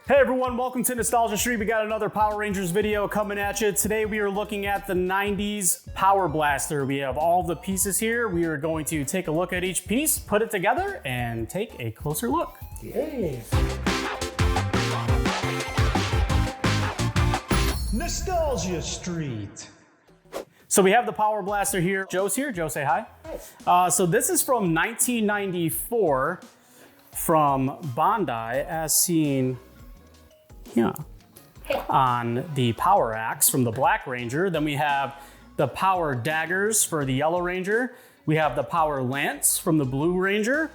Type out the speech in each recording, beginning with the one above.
Hey everyone, welcome to Nostalgia Street. We got another Power Rangers video coming at you. Today we are looking at the 90s Power Blaster. We have all the pieces here. We are going to take a look at each piece, put it together, and take a closer look. Yay! Nostalgia Street. So we have the Power Blaster here. Joe's here. Joe, say hi. Hi. So this is from 1994 from Bandai, as seen here on the Power Axe from the Black Ranger. Then we have the Power Daggers for the Yellow Ranger. We have the Power Lance from the Blue Ranger.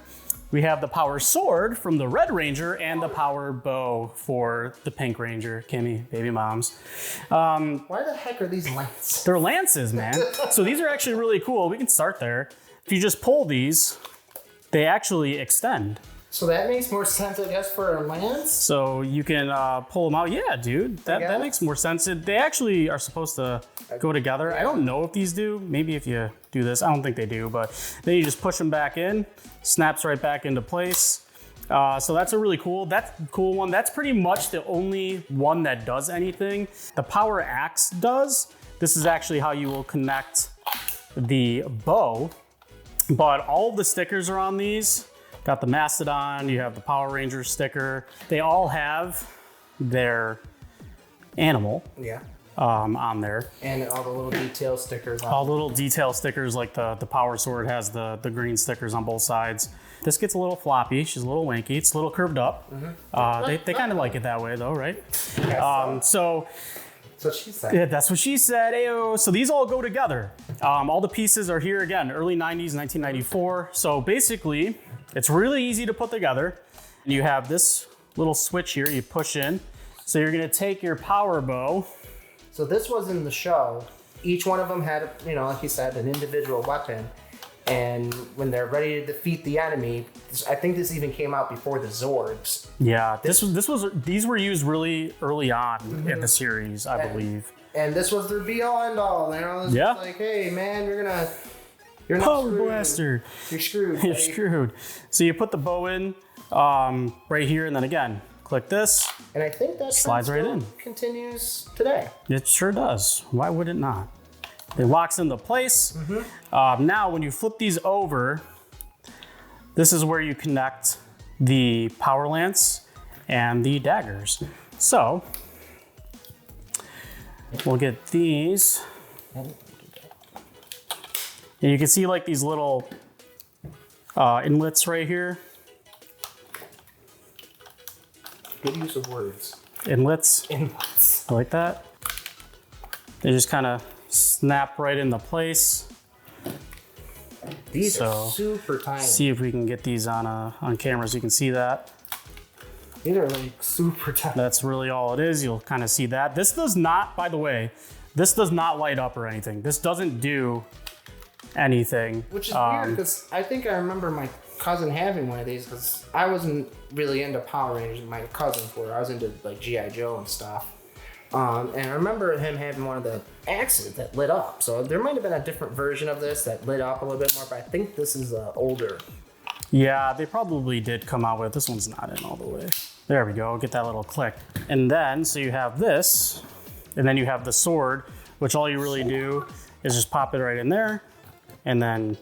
We have the Power Sword from the Red Ranger and the Power Bow for the Pink Ranger. Kimmy, baby moms. Why the heck are these lances? They're lances, man. So these are actually really cool. We can start there. If you just pull these, they actually extend. So that makes more sense, I guess, for a lance? So you can pull them out. Yeah, dude, that makes more sense. They actually are supposed to go together. Yeah. I don't know if these do. Maybe if you do this, I don't think they do, but then you just push them back in, snaps right back into place. So that's a really cool, one. That's pretty much the only one that does anything. The Power Axe does. This is actually how you will connect the bow, but all of the stickers are on these. Got the Mastodon, you have the Power Ranger sticker. They all have their animal on there. And all the little detail stickers. All the little detail stickers, like the Power Sword has the green stickers on both sides. This gets a little floppy, she's a little wanky, it's a little curved up. Mm-hmm. They kind of like it that way though, right? So that's what she said. Yeah, that's what she said. Ayo. So these all go together. All the pieces are here again, early 90s, 1994. So basically, it's really easy to put together. You have this little switch here you push in. So you're gonna take your power bow. So this was in the show. Each one of them had, like you said, an individual weapon. And when they're ready to defeat the enemy, I think this even came out before the Zords. Yeah, these were used really early on in the series, I believe. And this was their be-all end-all. It was like, hey man, you're not Power screwed. Blaster. You're screwed. You're screwed. So you put the bow in right here, and then again, click this. And I think that slides right in. Continues today. It sure does. Why would it not? It locks into place. Now, when you flip these over, this is where you connect the Power Lance and the daggers. So we'll get these. And you can see like these little inlets right here. Good use of words. Inlets. Inlets. I like that. They just kind of snap right into place. These are super tiny. See if we can get these on camera so you can see that. These are like super tiny. That's really all it is. You'll kind of see that. This does not, by the way, this does not light up or anything. This doesn't do anything. Which is weird because I think I remember my cousin having one of these because I wasn't really into Power Rangers. My cousins were. I was into like G.I. Joe and stuff. And I remember him having one of the axes that lit up. So there might have been a different version of this that lit up a little bit more, but I think this is older. Yeah, they probably did come out with, this one's not in all the way. There we go, get that little click. And then, so you have this, and then you have the sword, which all you really do is just pop it right in there, and then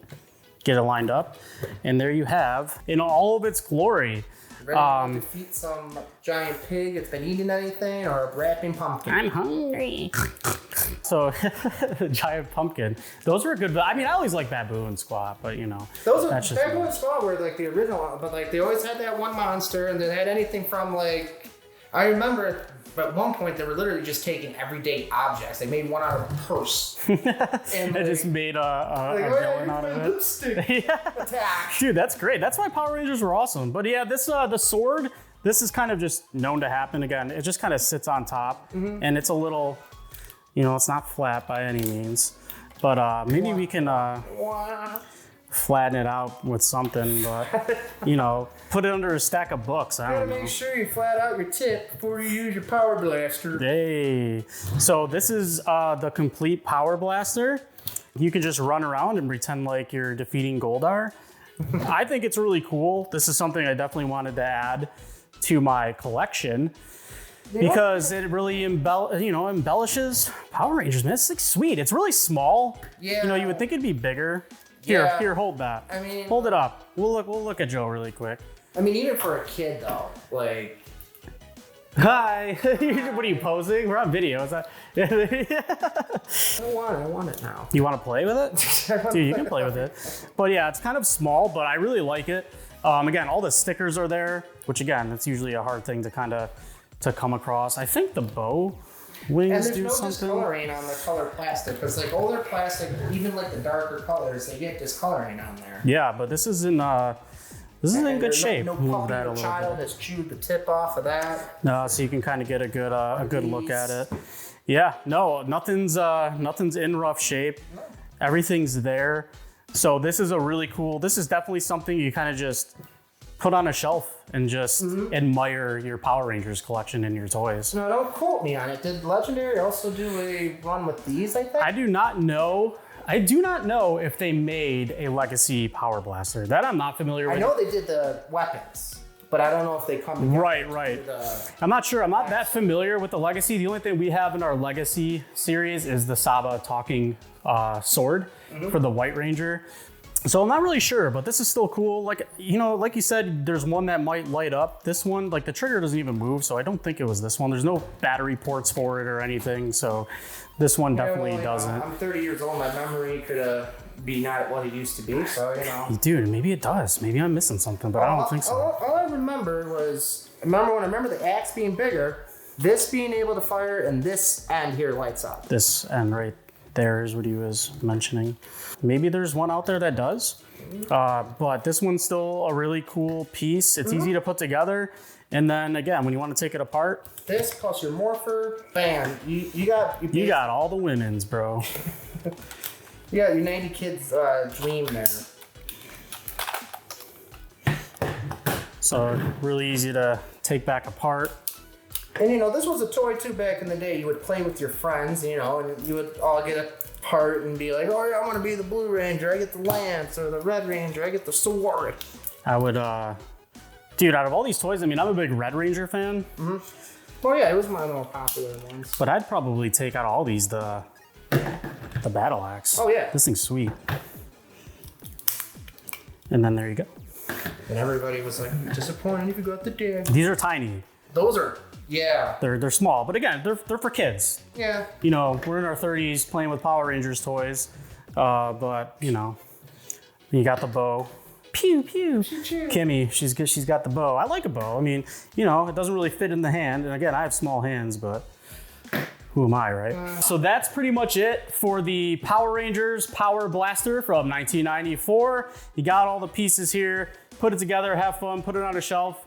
get it lined up. And there you have, in all of its glory, ready to defeat some giant pig that's been eating anything, or a rapping pumpkin. I'm hungry. So, giant pumpkin. Those were good. I mean, I always like Baboon Squad, but Those are Baboon Squad were like the original, but like they always had that one monster, and they had anything from like, I remember at one point they were literally just taking everyday objects. They made one out of a purse. And they just made a villain out of it. Attack. Dude, that's great. That's why Power Rangers were awesome. But yeah, this the sword, this is kind of just known to happen again. It just kind of sits on top, and it's a little, it's not flat by any means. But maybe we can flatten it out with something, but put it under a stack of books. I don't know. Make sure you flat out your tip before you use your Power Blaster. Hey, so this is the complete Power Blaster. You can just run around and pretend like you're defeating Goldar. I think it's really cool. This is something I definitely wanted to add to my collection because it really embellishes Power Rangers, man. It's like sweet. It's really small. Yeah. You know, you would think it'd be bigger. Here, hold that. I mean, hold it up. We'll look at Joe really quick. I mean, even for a kid though, like. Hi. What are you posing? We're on video. Is that? I want it now. You want to play with it? Dude, you can play with it. But yeah, it's kind of small, but I really like it. Again, all the stickers are there, which again, it's usually a hard thing to to come across. I think the bow wings do something. And there's no discoloring on the color plastic, because like older plastic, even like the darker colors, they get discoloring on there. Yeah, but this is in good shape. No puppy or child has chewed the tip off of that. No, so you can kind of get a good look at it. Yeah, no, nothing's in rough shape. No. Everything's there. So this is this is definitely something you kind of just put on a shelf and just admire your Power Rangers collection and your toys. No, don't quote me on it. Did Legendary also do a run with these, I think? I do not know. I do not know if they made a Legacy Power Blaster. That I'm not familiar with. I know they did the weapons, but I don't know if they come together. Right. I'm not sure. I'm not that familiar with the Legacy. The only thing we have in our Legacy series is the Saba talking sword for the White Ranger. So I'm not really sure, but this is still cool. Like, like you said, there's one that might light up. This one, like the trigger doesn't even move, so I don't think it was this one. There's no battery ports for it or anything, so this one definitely doesn't. I'm 30 years old. My memory could be not what it used to be, so Dude, maybe it does. Maybe I'm missing something, but I don't think so. All I remember was, I remember the axe being bigger, this being able to fire, and this end here lights up. This end right there is what he was mentioning. Maybe there's one out there that does, but this one's still a really cool piece. It's easy to put together. And then again, when you want to take it apart, this plus your morpher, bam, you got all the women's, bro. You got your 90 kids dream there. So really easy to take back apart. And this was a toy too back in the day. You would play with your friends, and you would all get a part and be like, oh yeah, I want to be the Blue Ranger, I get the Lance, or the Red Ranger, I get the sword. I would, dude, out of all these toys, I mean, I'm a big Red Ranger fan. Oh yeah, it was one of the more popular ones. But I'd probably take out all these, the Battle Axe. Oh yeah. This thing's sweet. And then there you go. And everybody was like, disappointed if you got the dig. These are tiny. Those are, yeah. They're small, but again, they're for kids. Yeah. We're in our 30s playing with Power Rangers toys, but you got the bow. Pew pew. Kimmy, she's got the bow. I like a bow. I mean, it doesn't really fit in the hand, and again, I have small hands, but who am I, right? So that's pretty much it for the Power Rangers Power Blaster from 1994. You got all the pieces here. Put it together, have fun, put it on a shelf.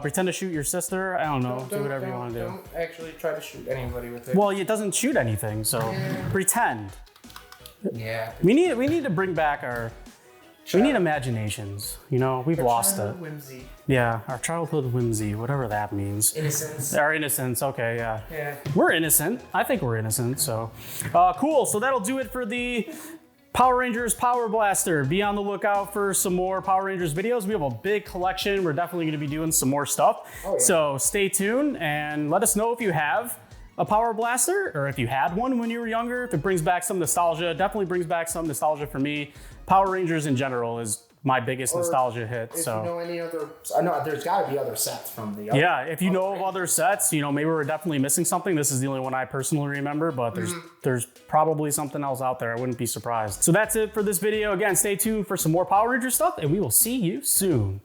Pretend to shoot your sister. I don't know. Do whatever you want to do. Don't actually try to shoot anybody with it. Well, it doesn't shoot anything, so pretend. Yeah. We need to bring back we need imaginations. We've lost it. Whimsy. Yeah, our childhood whimsy, whatever that means. Innocence. Our innocence, okay, yeah. Yeah. We're innocent. I think we're innocent, so. Cool, so that'll do it for the Power Rangers Power Blaster. Be on the lookout for some more Power Rangers videos. We have a big collection. We're definitely going to be doing some more stuff. Oh, yeah. So stay tuned and let us know if you have a Power Blaster or if you had one when you were younger. If it brings back some nostalgia, definitely brings back some nostalgia for me. Power Rangers in general is my biggest nostalgia hit. If you know any other, I know there's got to be other sets from the other. Yeah, if you know of other sets, maybe we're definitely missing something. This is the only one I personally remember, but there's probably something else out there. I wouldn't be surprised. So that's it for this video. Again, stay tuned for some more Power Ranger stuff, and we will see you soon.